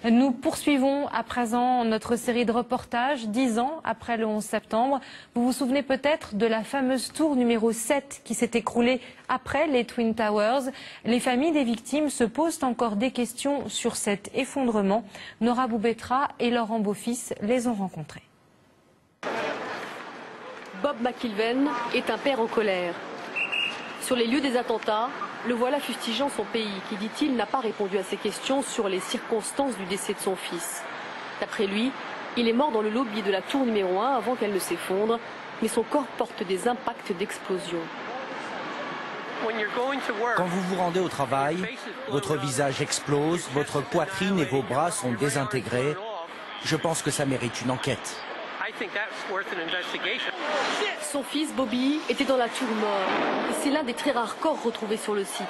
Nous poursuivons à présent notre série de reportages 10 ans après le 11 septembre. Vous vous souvenez peut-être de la fameuse tour numéro 7 qui s'est écroulée après les Twin Towers. Les familles des victimes se posent encore des questions sur cet effondrement. Nora Boubetra et Laurent Beaufils les ont rencontrés. Bob McIlvaine est un père en colère. Sur les lieux des attentats, le voilà fustigeant son pays qui, dit-il, n'a pas répondu à ses questions sur les circonstances du décès de son fils. D'après lui, il est mort dans le lobby de la tour numéro 1 avant qu'elle ne s'effondre, mais son corps porte des impacts d'explosion. Quand vous vous rendez au travail, votre visage explose, votre poitrine et vos bras sont désintégrés. Je pense que ça mérite une enquête. Son fils Bobby était dans la tour nord et c'est l'un des très rares corps retrouvés sur le site.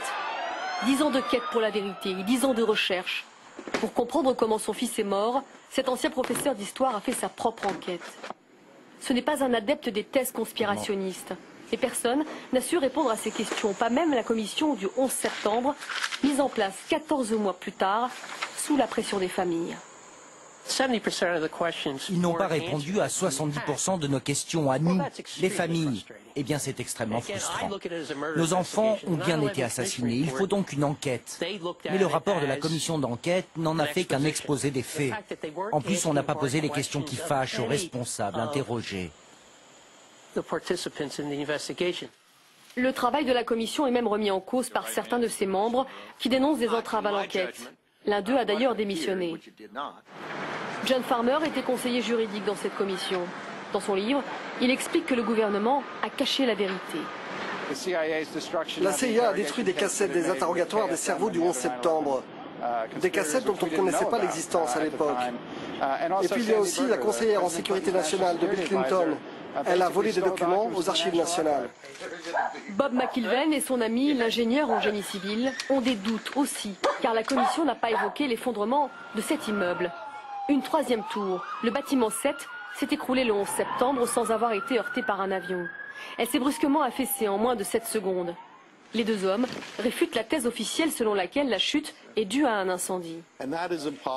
10 ans de quête pour la vérité, 10 ans de recherche. Pour comprendre comment son fils est mort, cet ancien professeur d'histoire a fait sa propre enquête. Ce n'est pas un adepte des thèses conspirationnistes. Et personne n'a su répondre à ces questions, pas même la commission du 11 septembre, mise en place 14 mois plus tard, sous la pression des familles. Ils n'ont pas répondu à 70% de nos questions à nous, les familles. Eh bien, c'est extrêmement frustrant. Nos enfants ont bien été assassinés. Il faut donc une enquête. Mais le rapport de la commission d'enquête n'en a fait qu'un exposé des faits. En plus, on n'a pas posé les questions qui fâchent aux responsables interrogés. Le travail de la commission est même remis en cause par certains de ses membres qui dénoncent des entraves à l'enquête. L'un d'eux a d'ailleurs démissionné. John Farmer était conseiller juridique dans cette commission. Dans son livre, il explique que le gouvernement a caché la vérité. La CIA a détruit des cassettes des interrogatoires des cerveaux du 11 septembre. Des cassettes dont on ne connaissait pas l'existence à l'époque. Et puis il y a aussi la conseillère en sécurité nationale de Bill Clinton. Elle a volé des documents aux archives nationales. Bob McIlvaine et son ami, l'ingénieur en génie civil, ont des doutes aussi, car la commission n'a pas évoqué l'effondrement de cet immeuble. Une troisième tour, le bâtiment 7, s'est écroulé le 11 septembre sans avoir été heurté par un avion. Elle s'est brusquement affaissée en moins de 7 secondes. Les deux hommes réfutent la thèse officielle selon laquelle la chute est due à un incendie.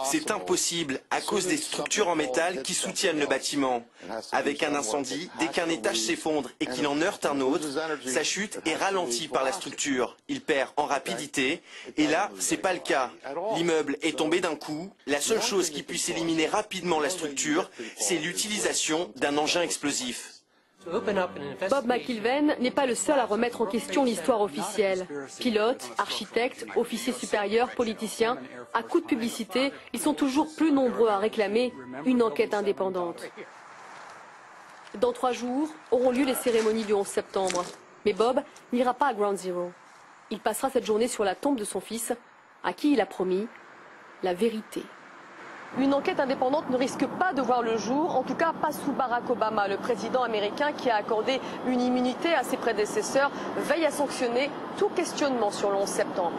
C'est impossible à cause des structures en métal qui soutiennent le bâtiment. Avec un incendie, dès qu'un étage s'effondre et qu'il en heurte un autre, sa chute est ralentie par la structure. Il perd en rapidité et là, c'est pas le cas. L'immeuble est tombé d'un coup. La seule chose qui puisse éliminer rapidement la structure, c'est l'utilisation d'un engin explosif. Bob McIlvaine n'est pas le seul à remettre en question l'histoire officielle. Pilotes, architectes, officiers supérieurs, politiciens, à coup de publicité, ils sont toujours plus nombreux à réclamer une enquête indépendante. Dans 3 jours auront lieu les cérémonies du 11 septembre. Mais Bob n'ira pas à Ground Zero. Il passera cette journée sur la tombe de son fils, à qui il a promis la vérité. Une enquête indépendante ne risque pas de voir le jour, en tout cas pas sous Barack Obama. Le président américain qui a accordé une immunité à ses prédécesseurs veille à sanctionner tout questionnement sur le 11 septembre.